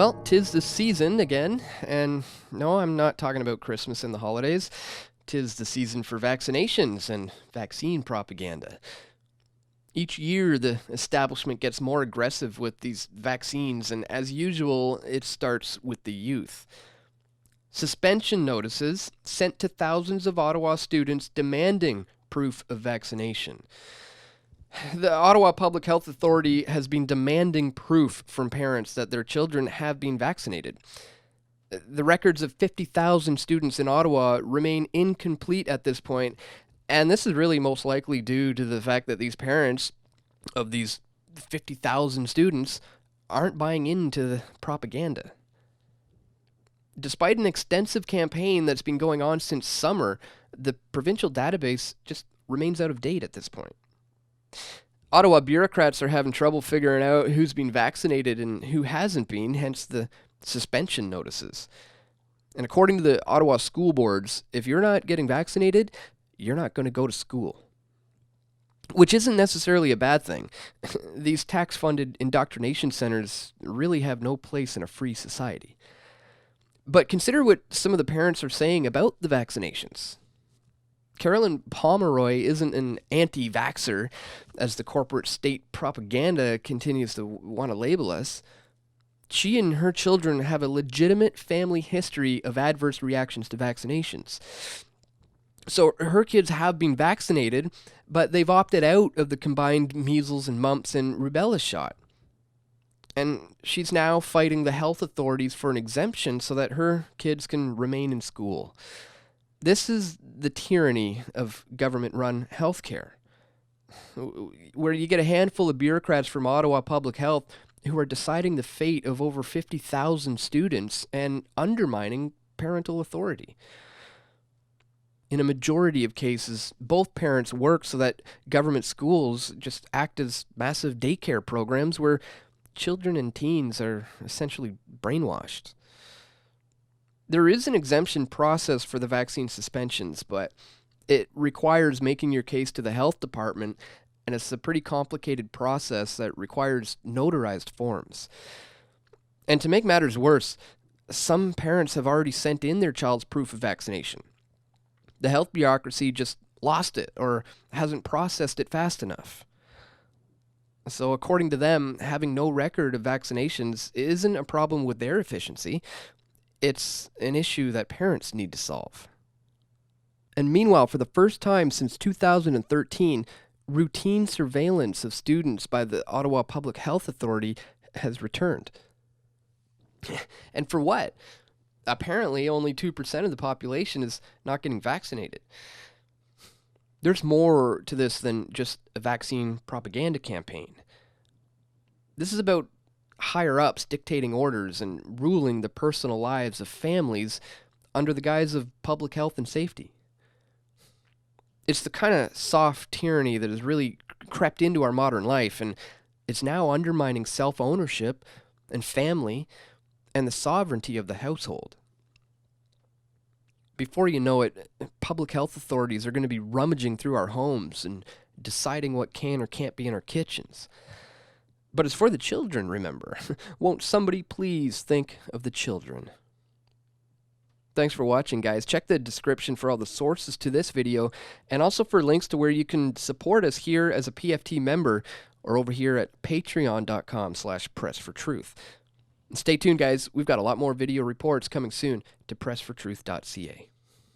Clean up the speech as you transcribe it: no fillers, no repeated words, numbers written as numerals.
Well, 'tis the season again, and no, I'm not talking about Christmas and the holidays. 'Tis the season for vaccinations and vaccine propaganda. Each year, the establishment gets more aggressive with these vaccines, and as usual, it starts with the youth. Suspension notices sent to thousands of Ottawa students demanding proof of vaccination. The Ottawa Public Health Authority has been demanding proof from parents that their children have been vaccinated. The records of 50,000 students in Ottawa remain incomplete at this point, and this is really most likely due to the fact that these parents of these 50,000 students aren't buying into the propaganda. Despite an extensive campaign that's been going on since summer, the provincial database just remains out of date at this point. Ottawa bureaucrats are having trouble figuring out who's been vaccinated and who hasn't been, hence the suspension notices. And according to the Ottawa school boards, if you're not getting vaccinated, you're not going to go to school. Which isn't necessarily a bad thing. These tax-funded indoctrination centers really have no place in a free society. But consider what some of the parents are saying about the vaccinations. Carolyn Pomeroy isn't an anti-vaxxer, as the corporate state propaganda continues to want to label us. She and her children have a legitimate family history of adverse reactions to vaccinations. So her kids have been vaccinated, but they've opted out of the combined measles and mumps and rubella shot. And she's now fighting the health authorities for an exemption so that her kids can remain in school. This is the tyranny of government-run healthcare, where you get a handful of bureaucrats from Ottawa Public Health who are deciding the fate of over 50,000 students and undermining parental authority. In a majority of cases, both parents work so that government schools just act as massive daycare programs where children and teens are essentially brainwashed. There is an exemption process for the vaccine suspensions, but it requires making your case to the health department, and it's a pretty complicated process that requires notarized forms. And to make matters worse, some parents have already sent in their child's proof of vaccination. The health bureaucracy just lost it or hasn't processed it fast enough. So according to them, having no record of vaccinations isn't a problem with their efficiency. It's an issue that parents need to solve. And meanwhile, for the first time since 2013, routine surveillance of students by the Ottawa Public Health Authority has returned. And for what? Apparently, only 2% of the population is not getting vaccinated. There's more to this than just a vaccine propaganda campaign. This is about higher-ups dictating orders and ruling the personal lives of families under the guise of public health and safety. It's the kind of soft tyranny that has really crept into our modern life, and it's now undermining self-ownership and family and the sovereignty of the household. Before you know it, public health authorities are going to be rummaging through our homes and deciding what can or can't be in our kitchens. But it's for the children, remember. Won't somebody please think of the children? Thanks for watching, guys. Check the description for all the sources to this video, and also for links to where you can support us here as a PFT member, or over here at patreon.com/pressfortruth. Stay tuned, guys. We've got a lot more video reports coming soon to pressfortruth.ca.